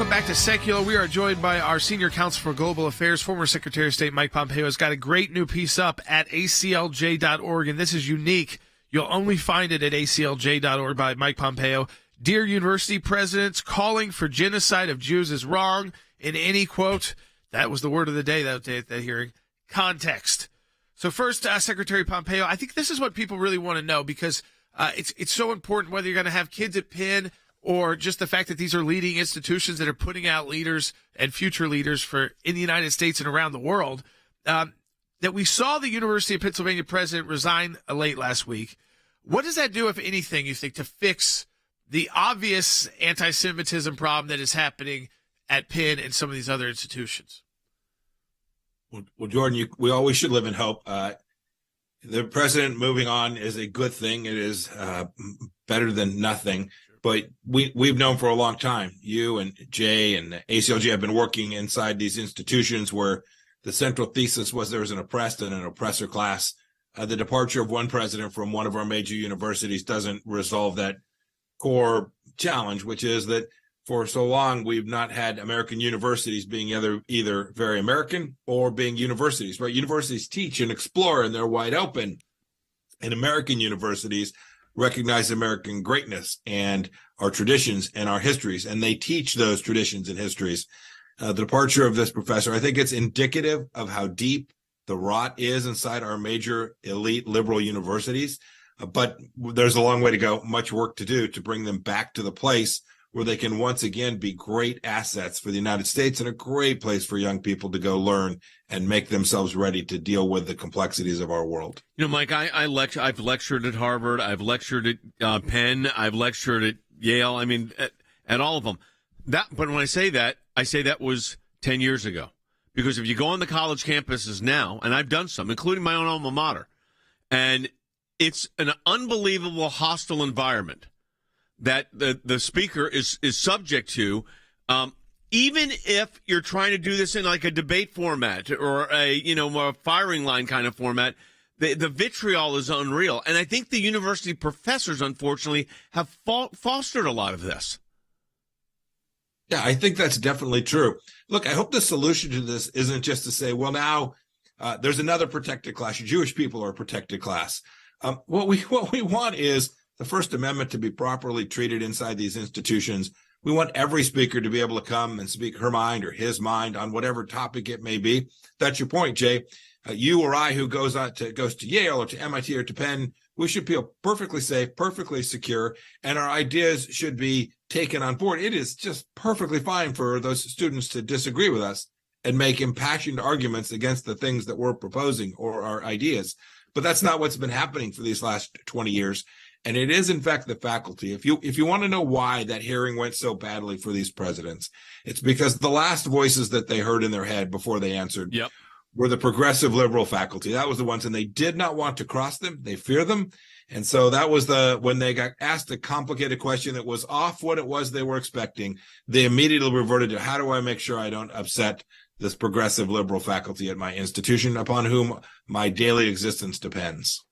Back to Sekulow. We are joined by our Senior Counsel for Global Affairs, former Secretary of State Mike Pompeo. Has got a great new piece up at aclj.org, and this is unique. You'll only find it at aclj.org by Mike Pompeo. Dear University Presidents, calling for genocide of Jews is wrong in any, quote, that was the word of the day that hearing, context. So first, Secretary Pompeo, I think this is what people really want to know, because it's so important whether you're going to have kids at Penn or just the fact that these are leading institutions that are putting out leaders and future leaders for in the United States and around the world, that we saw the University of Pennsylvania president resign late last week. What does that do, if anything, you think, to fix the obvious anti-Semitism problem that is happening at Penn and some of these other institutions? Well, Jordan, we always should live in hope. The president moving on is a good thing. It is better than nothing. But we've known for a long time, you and Jay and the ACLJ have been working inside these institutions where the central thesis was there was an oppressed and an oppressor class. The departure of one president from one of our major universities doesn't resolve that core challenge, which is that for so long we've not had American universities being either very American or being universities, right? Universities teach and explore and they're wide open. And American universities recognize American greatness and our traditions and our histories, and they teach those traditions and histories. The departure of this professor, I think it's indicative of how deep the rot is inside our major elite liberal universities. But there's a long way to go, much work to do to bring them back to the place where they can once again be great assets for the United States and a great place for young people to go learn and make themselves ready to deal with the complexities of our world. You know, Mike, I've lectured at Harvard, I've lectured at Penn, I've lectured at Yale. I mean, at all of them. But when I say that was 10 years ago. Because if you go on the college campuses now, and I've done some, including my own alma mater, and it's an unbelievable hostile environment that the speaker is subject to, even if you're trying to do this in like a debate format or a firing line kind of format, the vitriol is unreal. And I think the university professors, unfortunately, have fostered a lot of this. Yeah, I think that's definitely true. Look, I hope the solution to this isn't just to say, well, now there's another protected class. Jewish people are a protected class. What we want is the First Amendment to be properly treated inside these institutions. We want every speaker to be able to come and speak her mind or his mind on whatever topic it may be. That's your point, Jay. You or I who goes to Yale or to MIT or to Penn, we should feel perfectly safe, perfectly secure, and our ideas should be taken on board. It is just perfectly fine for those students to disagree with us and make impassioned arguments against the things that we're proposing or our ideas. But that's not what's been happening for these last 20 years. And it is, in fact, the faculty. If you want to know why that hearing went so badly for these presidents, it's because the last voices that they heard in their head before they answered were the progressive liberal faculty. That was the ones, and they did not want to cross them. They fear them. And so that was when they got asked a complicated question that was off what it was they were expecting, they immediately reverted to, how do I make sure I don't upset this progressive liberal faculty at my institution upon whom my daily existence depends?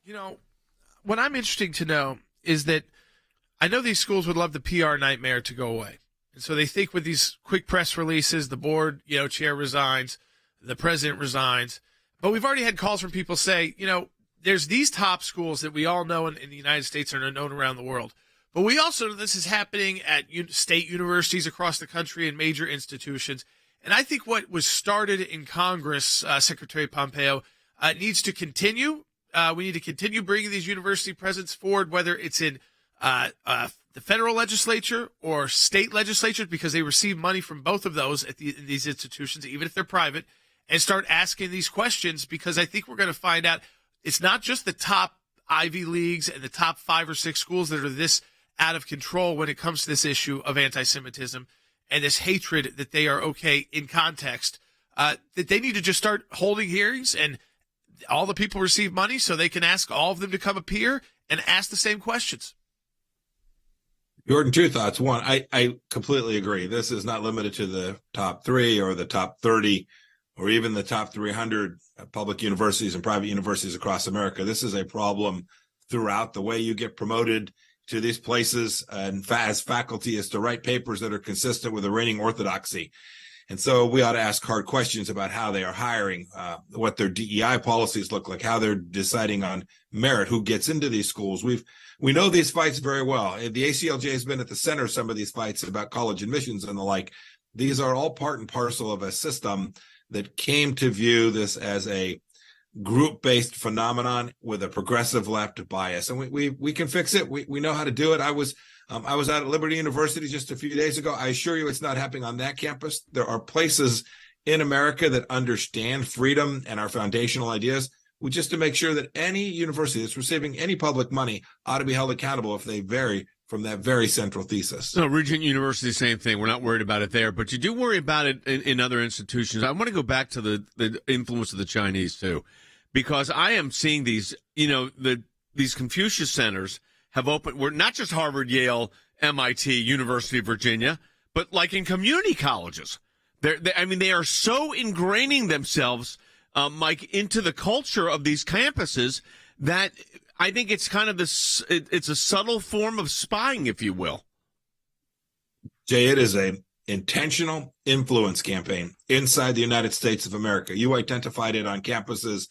You know, what I'm interested to know is that I know these schools would love the PR nightmare to go away. And so they think with these quick press releases, the board, chair resigns, the president resigns. But we've already had calls from people say, there's these top schools that we all know in the United States and are known around the world. But we also know this is happening at state universities across the country and major institutions. And I think what was started in Congress, Secretary Pompeo, needs to continue. We need to continue bringing these university presidents forward, whether it's in the federal legislature or state legislatures, because they receive money from both of those in these institutions, even if they're private, and start asking these questions, because I think we're going to find out it's not just the top Ivy Leagues and the top 5 or 6 schools that are this out of control when it comes to this issue of anti-Semitism and this hatred that they are okay in context, that they need to just start holding hearings and all the people receive money so they can ask all of them to come appear and ask the same questions. Jordan, 2 thoughts. One, I completely agree. This is not limited to the top 3 or the top 30 or even the top 300 public universities and private universities across America. This is a problem throughout. The way you get promoted to these places and as faculty is to write papers that are consistent with the reigning orthodoxy. And so we ought to ask hard questions about how they are hiring, what their DEI policies look like, how they're deciding on merit, who gets into these schools. We know these fights very well. The ACLJ has been at the center of some of these fights about college admissions and the like. These are all part and parcel of a system that came to view this as a group-based phenomenon with a progressive left bias. And we can fix it. We know how to do it. I was out at Liberty University just a few days ago. I assure you it's not happening on that campus. There are places in America that understand freedom and our foundational ideas. Just to make sure that any university that's receiving any public money ought to be held accountable if they vary from that very central thesis. No, Regent University, same thing. We're not worried about it there, but you do worry about it in other institutions. I want to go back to the influence of the Chinese, too, because I am seeing these, these Confucius centers have opened, we're not just Harvard, Yale, MIT, University of Virginia, but like in community colleges. They are so ingraining themselves, Mike, into the culture of these campuses that I think it's kind of it's a subtle form of spying, if you will. Jay, it is an intentional influence campaign inside the United States of America. You identified it on campuses.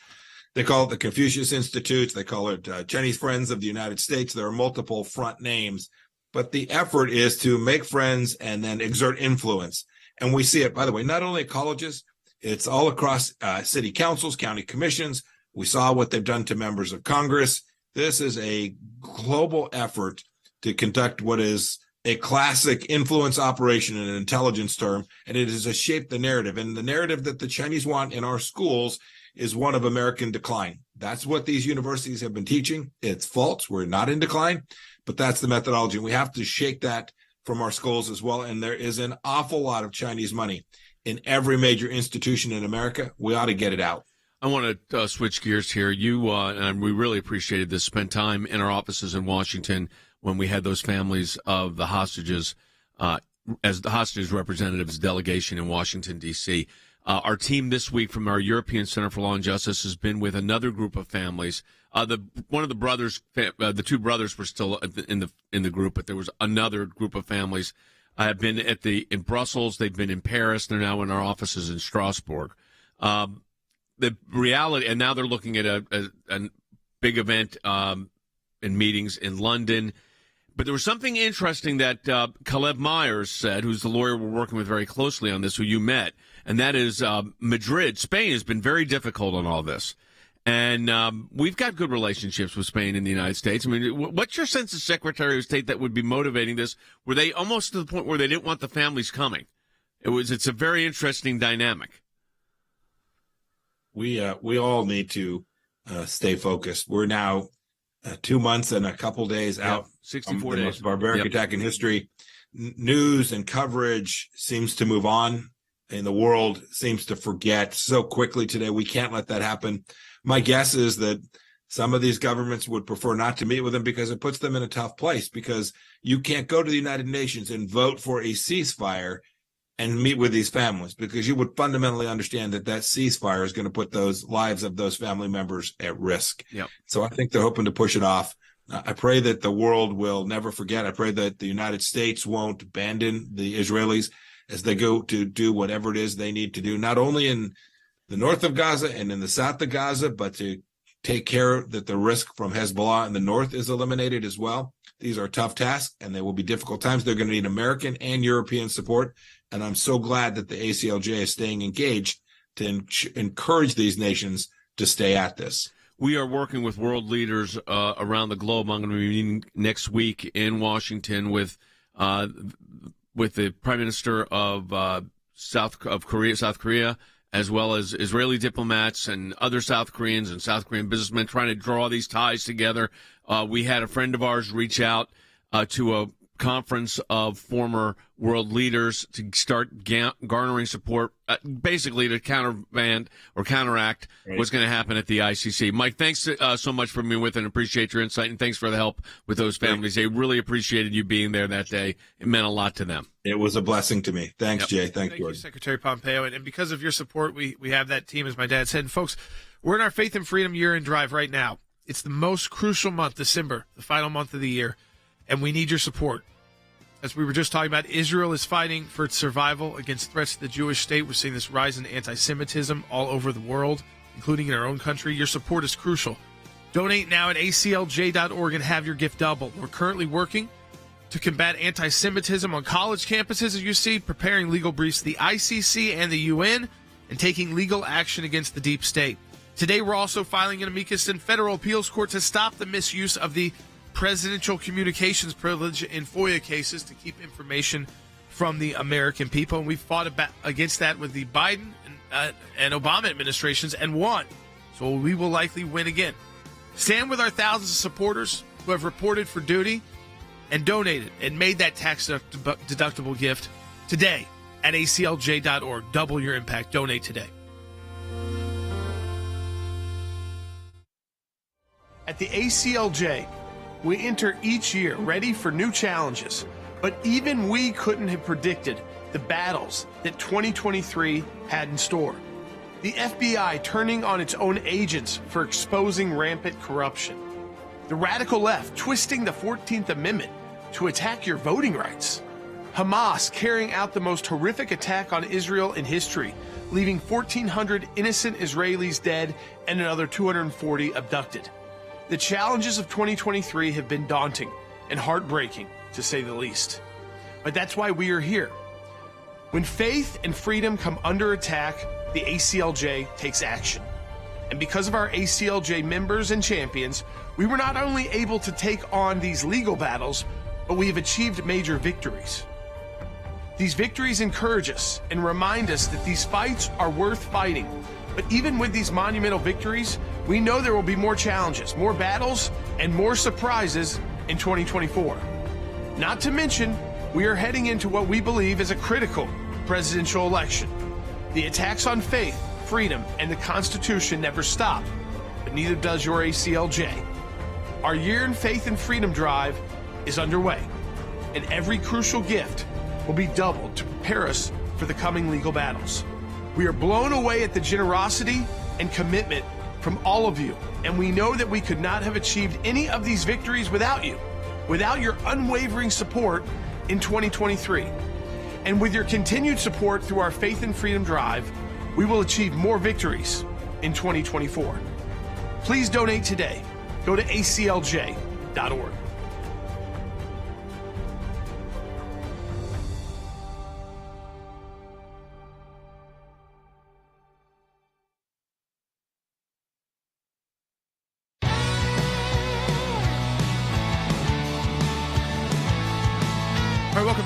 They call it the Confucius Institutes. They call it Chinese Friends of the United States. There are multiple front names, but the effort is to make friends and then exert influence. And we see it, by the way, not only at colleges, it's all across city councils, county commissions. We saw what they've done to members of Congress. This is a global effort to conduct what is a classic influence operation in an intelligence term, and it is to shape the narrative. And the narrative that the Chinese want in our schools is one of American decline. That's what these universities have been teaching. It's false. We're not in decline, but that's the methodology. We have to shake that from our schools as well. And there is an awful lot of Chinese money in every major institution in America. We ought to get it out. I want to switch gears here. You and we really appreciated this. Spent time in our offices in Washington when we had those families of the hostages as the hostages representatives delegation in Washington, D.C. Our team this week from our European Center for Law and Justice has been with another group of families. One of the brothers, the 2 brothers were still in the group, but there was another group of families. Have been in Brussels. They've been in Paris. They're now in our offices in Strasbourg. The reality, and now they're looking at a big event in meetings in London. But there was something interesting that Caleb Myers said, who's the lawyer we're working with very closely on this, who you met, and that is Madrid, Spain, has been very difficult on all this. And we've got good relationships with Spain and the United States. I mean, what's your sense of Secretary of State that would be motivating this? Were they almost to the point where they didn't want the families coming? It's a very interesting dynamic. We all need to stay focused. We're now 2 months and a couple days out 64 from the days. most barbaric attack in history. News and coverage seems to move on, and the world seems to forget so quickly today. We can't let that happen. My guess is that some of these governments would prefer not to meet with them because it puts them in a tough place, because you can't go to the United Nations and vote for a ceasefire and meet with these families, because you would fundamentally understand that ceasefire is going to put those lives of those family members at risk. Yep. So I think they're hoping to push it off. I pray that the world will never forget. I pray that the United States won't abandon the Israelis as they go to do whatever it is they need to do, not only in the north of Gaza and in the south of Gaza, but to take care that the risk from Hezbollah in the north is eliminated as well. These are tough tasks, and they will be difficult times. They're going to need American and European support. And I'm so glad that the ACLJ is staying engaged to encourage these nations to stay at this. We are working with world leaders around the globe. I'm going to be meeting next week in Washington with the Prime Minister of South Korea, as well as Israeli diplomats and other South Koreans and South Korean businessmen, trying to draw these ties together. We had a friend of ours reach out to a conference of former world leaders to start garnering support, basically to counteract what's going to happen at the ICC. Mike, thanks so much for being with and appreciate your insight, and thanks for the help with those families. They really appreciated you being there that day. It meant a lot to them. It was a blessing to me. Thanks, Jay. Thank you, Secretary Pompeo. And because of your support, we have that team, as my dad said. And folks, we're in our Faith and Freedom Year-End Drive right now. It's the most crucial month, December, the final month of the year, and we need your support. As we were just talking about, Israel is fighting for its survival against threats to the Jewish state. We're seeing this rise in anti-Semitism all over the world, including in our own country. Your support is crucial. Donate now at aclj.org and have your gift doubled. We're currently working to combat anti-Semitism on college campuses, as you see, preparing legal briefs to the ICC and the UN, and taking legal action against the deep state. Today, we're also filing an amicus in federal appeals court to stop the misuse of the presidential communications privilege in FOIA cases to keep information from the American people. And we fought against that with the Biden and Obama administrations and won. So we will likely win again. Stand with our thousands of supporters who have reported for duty and donated and made that tax-deductible gift today at aclj.org. Double your impact. Donate today. At the ACLJ, we enter each year ready for new challenges, but even we couldn't have predicted the battles that 2023 had in store. The FBI turning on its own agents for exposing rampant corruption. The radical left twisting the 14th Amendment to attack your voting rights. Hamas carrying out the most horrific attack on Israel in history, leaving 1,400 innocent Israelis dead and another 240 abducted. The challenges of 2023 have been daunting and heartbreaking, to say the least. But that's why we are here. When faith and freedom come under attack, the ACLJ takes action. And because of our ACLJ members and champions, we were not only able to take on these legal battles, but we have achieved major victories. These victories encourage us and remind us that these fights are worth fighting. But even with these monumental victories, we know there will be more challenges, more battles, and more surprises in 2024. Not to mention, we are heading into what we believe is a critical presidential election. The attacks on faith, freedom, and the Constitution never stop, but neither does your ACLJ. Our Year in Faith and Freedom Drive is underway, and every crucial gift will be doubled to prepare us for the coming legal battles. We are blown away at the generosity and commitment from all of you, and we know that we could not have achieved any of these victories without you, without your unwavering support in 2023. And with your continued support through our Faith and Freedom Drive, we will achieve more victories in 2024. Please donate today. Go to aclj.org.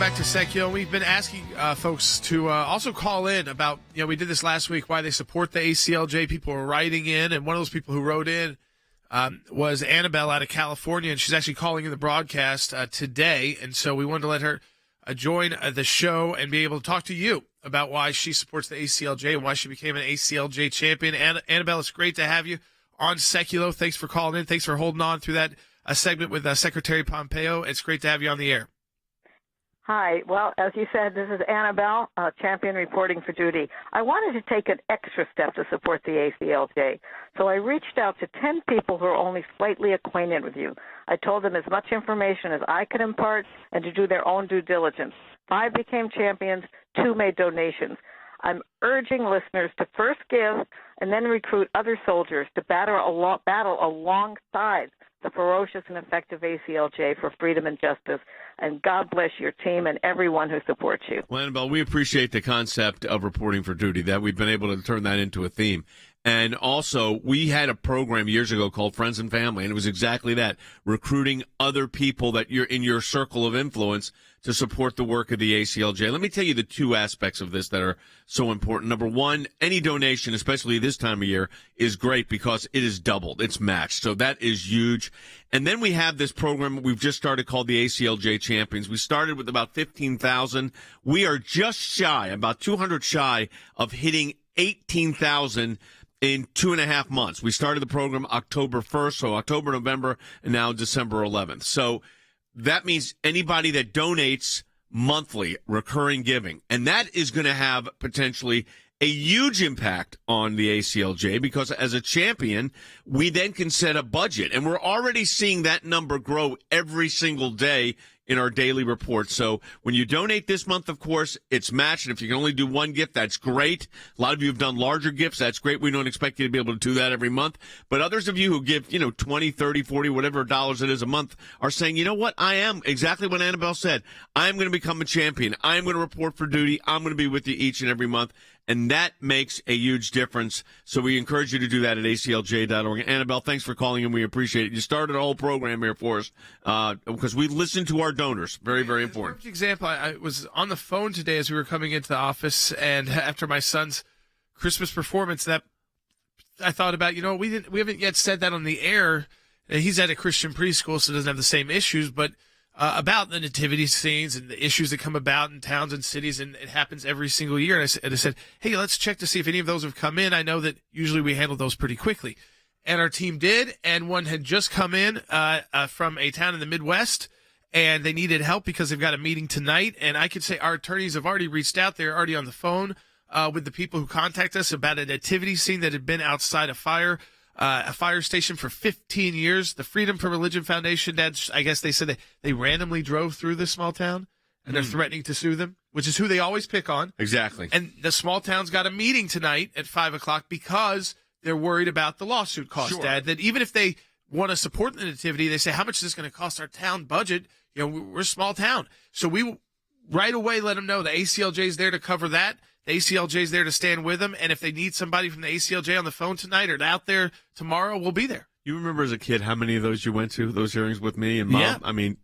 back to Sekulow. We've been asking folks to also call in about, we did this last week, why they support the ACLJ. People were writing in, and one of those people who wrote in was Annabelle out of California, and she's actually calling in the broadcast today. And so we wanted to let her join the show and be able to talk to you about why she supports the ACLJ and why she became an ACLJ champion. Annabelle, it's great to have you on Sekulow. Thanks for calling in. Thanks for holding on through that segment with Secretary Pompeo. It's great to have you on the air. Hi. Well, as you said, this is Annabelle, champion reporting for duty. I wanted to take an extra step to support the ACLJ. So I reached out to 10 people who are only slightly acquainted with you. I told them as much information as I could impart and to do their own due diligence. 5 became champions, 2 made donations. I'm urging listeners to first give and then recruit other soldiers to battle alongside the ferocious and effective ACLJ for freedom and justice. And God bless your team and everyone who supports you. Well, Annabelle, we appreciate the concept of reporting for duty, that we've been able to turn that into a theme. And also, we had a program years ago called Friends and Family, and it was exactly that, recruiting other people that you're in your circle of influence to support the work of the ACLJ. Let me tell you the 2 aspects of this that are so important. Number 1, any donation, especially this time of year, is great because it is doubled. It's matched. So that is huge. And then we have this program we've just started called the ACLJ Champions. We started with about 15,000. We are just shy, about 200 shy of hitting 18,000 in 2.5 months. We started the program October 1st, so October, November, and now December 11th. So that means anybody that donates monthly, recurring giving, and that is going to have potentially a huge impact on the ACLJ, because as a champion, we then can set a budget, and we're already seeing that number grow every single day in our daily reports. So when you donate this month, of course, it's matched. And if you can only do 1 gift, that's great. A lot of you have done larger gifts. That's great. We don't expect you to be able to do that every month. But others of you who give, 20, 30, 40, whatever dollars it is a month are saying, you know what? I am exactly what Annabelle said. I'm going to become a champion. I'm going to report for duty. I'm going to be with you each and every month. And that makes a huge difference. So we encourage you to do that at aclj.org. Annabelle, thanks for calling in. We appreciate it. You started a whole program here for us because we listen to our donors. Very, very important. Perfect example. I was on the phone today as we were coming into the office, and after my son's Christmas performance, that I thought about, we haven't yet said that on the air. He's at a Christian preschool, so doesn't have the same issues, but about the nativity scenes and the issues that come about in towns and cities, and it happens every single year. And I said, hey, let's check to see if any of those have come in. I know that usually we handle those pretty quickly. And our team did, and one had just come in from a town in the Midwest, and they needed help because they've got a meeting tonight. And I could say our attorneys have already reached out. They're already on the phone with the people who contact us about a nativity scene that had been outside a fire station for 15 years. The Freedom from Religion Foundation, I guess they said they randomly drove through this small town, and they're threatening to sue them, which is who they always pick on. Exactly. And the small town's got a meeting tonight at 5 o'clock because they're worried about the lawsuit cost, Sure. Dad. That even if they want to support the nativity, they say, how much is this going to cost our town budget? We're a small town. So we right away let them know the ACLJ is there to cover that. The ACLJ is there to stand with them, and if they need somebody from the ACLJ on the phone tonight or out there tomorrow, we'll be there. You remember as a kid how many of those you went to, those hearings with me and Mom? Yeah. I mean,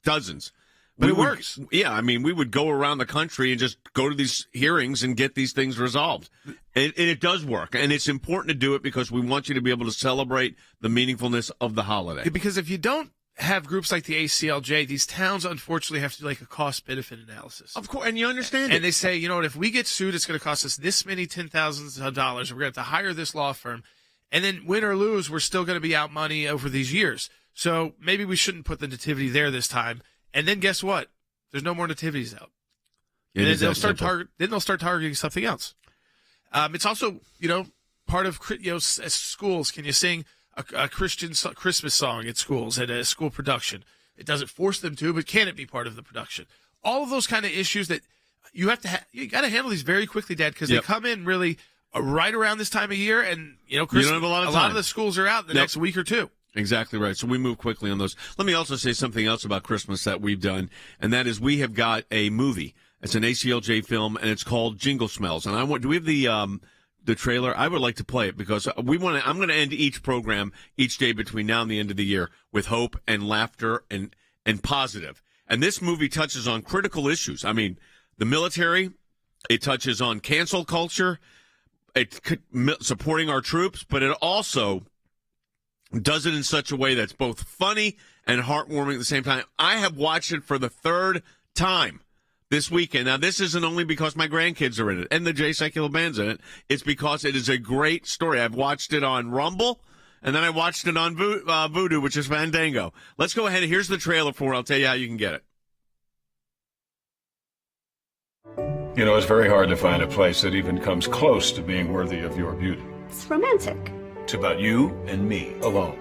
dozens. But it works. Yeah, I mean, we would go around the country and just go to these hearings and get these things resolved. And it does work, and it's important to do it because we want you to be able to celebrate the meaningfulness of the holiday. Because if you don't have groups like the ACLJ, these towns unfortunately have to do like a cost-benefit analysis. Of course, and you understand it. And they say, if we get sued, it's going to cost us this many $10,000s. We're going to have to hire this law firm. And then win or lose, we're still going to be out money over these years. So maybe we shouldn't put the nativity there this time. And then guess what? There's no more nativities out. And then they'll start targeting something else. It's also, part of, as schools, can you sing a Christian Christmas song at schools, at a school production? It doesn't force them to, but can it be part of the production? All of those kind of issues that you have to you got to handle these very quickly, Dad, because they come in really right around this time of year, and Christmas, you don't have a lot of time. A lot of the schools are out the next week or two. Exactly right. So we move quickly on those. Let me also say something else about Christmas that we've done, and that is we have got a movie. It's an ACLJ film, and it's called Jingle Smells. And do we have the trailer? I would like to play it because I'm going to end each program each day between now and the end of the year with hope and laughter and positive. And this movie touches on critical issues. I mean, the military, it touches on cancel culture, supporting our troops, but it also does it in such a way that's both funny and heartwarming at the same time. I have watched it for the third time this weekend. Now, this isn't only because my grandkids are in it and the J. Sekulow band's in it. It's because it is a great story. I've watched it on Rumble, and then I watched it on Vudu, which is Fandango. Let's go ahead. Here's the trailer for it. I'll tell you how you can get it. You know, it's very hard to find a place that even comes close to being worthy of your beauty. It's romantic. It's about you and me alone.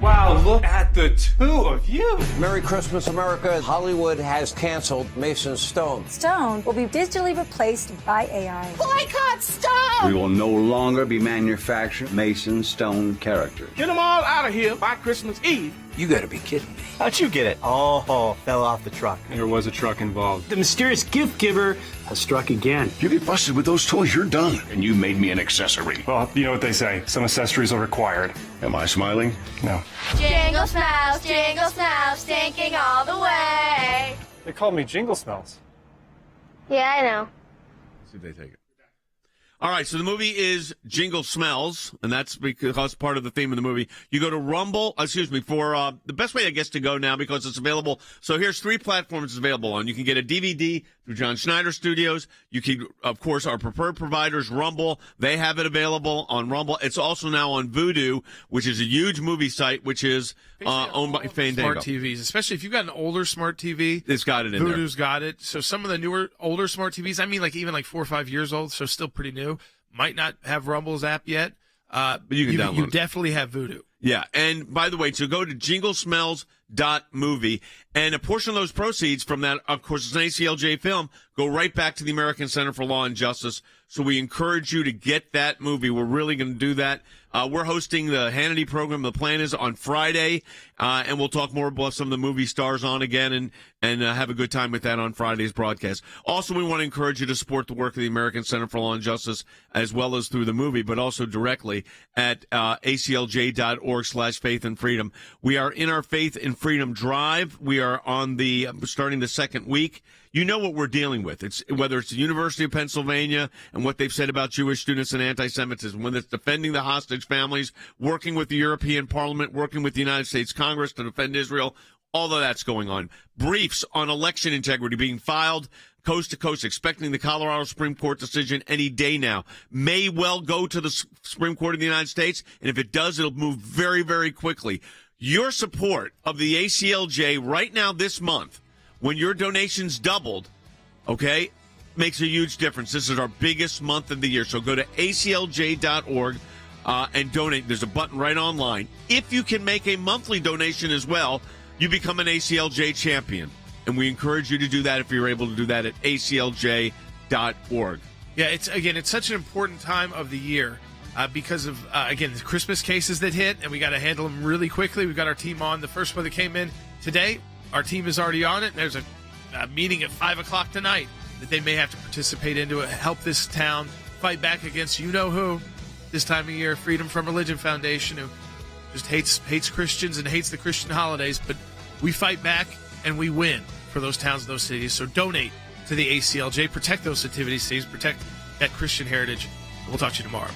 Wow, look at the two of you. Merry Christmas, America. Hollywood has canceled Mason Stone. Stone will be digitally replaced by AI. Boycott Stone! We will no longer be manufacturing Mason Stone characters. Get them all out of here by Christmas Eve. You gotta be kidding me. How'd you get it? Oh, fell off the truck. There was a truck involved. The mysterious gift giver has struck again. If you get busted with those toys, you're done. And you made me an accessory. Well, you know what they say. Some accessories are required. Am I smiling? No. Jingle smells, stinking all the way. They called me Jingle Smells. Yeah, I know. See if they take it. All right, so the movie is Jingle Smells, and that's because part of the theme of the movie. You go to Rumble, for the best way, I guess, to go now because it's available. So here's 3 platforms it's available on. You can get a DVD through John Schneider Studios. You can, of course, our preferred providers, Rumble. They have it available on Rumble. It's also now on Vudu, which is a huge movie site, which is owned by Fandango. Smart TVs, especially if you've got an older smart TV. It's got it in there. Vudu's got it. So some of the older smart TVs, I mean, like even like 4 or 5 years old, so still pretty new, might not have Rumble's app yet. But you can download You it. definitely have Vudu. Yeah, and by the way, so go to jinglesmells.movie, and a portion of those proceeds from that, of course, it's an ACLJ film, go right back to the American Center for Law and Justice. So we encourage you to get that movie. We're really going to do that. We're hosting the Hannity program. The plan is on Friday, and we'll talk more about some of the movie stars on again and have a good time with that on Friday's broadcast. Also, we want to encourage you to support the work of the American Center for Law and Justice as well as through the movie, but also directly at aclj.org/faith and freedom. We are in our Faith and Freedom Drive. We are on starting the second week. You know what we're dealing with. It's whether it's the University of Pennsylvania and what they've said about Jewish students and anti-Semitism, when it's defending the hostage families, working with the European Parliament, working with the United States Congress to defend Israel, all of that's going on. Briefs on election integrity being filed coast to coast, expecting the Colorado Supreme Court decision any day now. May well go to the Supreme Court of the United States, and if it does, it'll move very, very quickly. Your support of the ACLJ right now this month, when your donations doubled, okay, makes a huge difference. This is our biggest month of the year. So go to aclj.org and donate. There's a button right online. If you can make a monthly donation as well, you become an ACLJ champion. And we encourage you to do that if you're able to do that at aclj.org. Yeah, it's such an important time of the year because of, again, the Christmas cases that hit, and we got to handle them really quickly. We've got our team on. The first one that came in today, our team is already on it. And there's a meeting at 5 o'clock tonight that they may have to participate in to help this town fight back against you-know-who this time of year, Freedom from Religion Foundation, who just hates Christians and hates the Christian holidays. But we fight back, and we win for those towns and those cities. So donate to the ACLJ. Protect those nativity scenes. Protect that Christian heritage. We'll talk to you tomorrow.